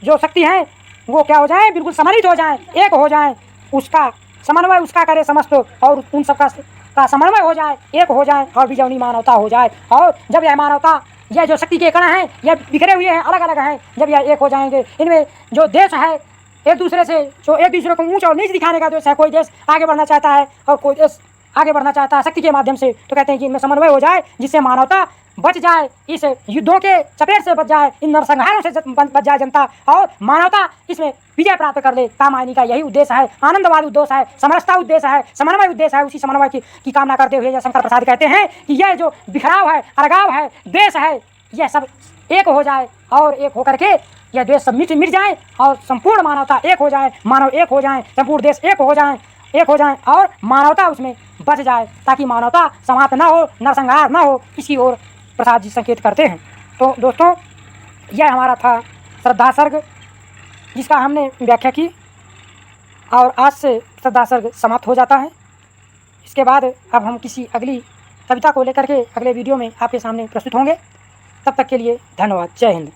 जो शक्ति हैं वो क्या हो जाए? बिल्कुल सम्मिलित हो जाएं, एक हो जाएं, उसका समन्वय उसका करे समस्त, और उन सबका समन्वय हो जाए, एक हो जाए, और विजयनी मानवता हो जाए। और जब यह मानवता, यह जो शक्ति के कण हैं यह बिखरे हुए हैं, अलग अलग हैं, जब यह एक हो जाएंगे, इनमें जो देश है एक दूसरे से, जो एक दूसरे को ऊंच और नीच दिखाने का देश है, कोई देश आगे बढ़ना चाहता है और कोई देश आगे बढ़ना चाहता है शक्ति के माध्यम से, तो कहते हैं कि इनमें समन्वय हो जाए, जिससे मानवता बच जाए, इस युद्धों के चपेट से बच जाए, इन नरसंहारों से बच जाए जनता, और मानवता इसमें विजय प्राप्त कर ले। कामायनी का यही उद्देश्य है, आनंदवाद उद्देश्य है, समरसता उद्देश्य है, समन्वय उद्देश्य है। उसी समन्वय की कामना करते हुए शंकर प्रसाद कहते हैं कि यह जो बिखराव है, अलगाव है, देश है, यह सब एक हो जाए, और एक होकर के यह देश सब मिट जाए, और संपूर्ण मानवता एक हो जाए, मानव एक हो जाए, संपूर्ण देश एक हो जाए, और मानवता उसमें बच जाए, ताकि मानवता समाप्त न हो, नरसंहार न हो। इसी ओर प्रसाद जी संकेत करते हैं। तो दोस्तों, यह हमारा था श्रद्धा सर्ग, जिसका हमने व्याख्या की, और आज से श्रद्धा सर्ग समाप्त हो जाता है। इसके बाद अब हम किसी अगली कविता को लेकर के अगले वीडियो में आपके सामने प्रस्तुत होंगे। तब तक के लिए धन्यवाद। जय हिंद।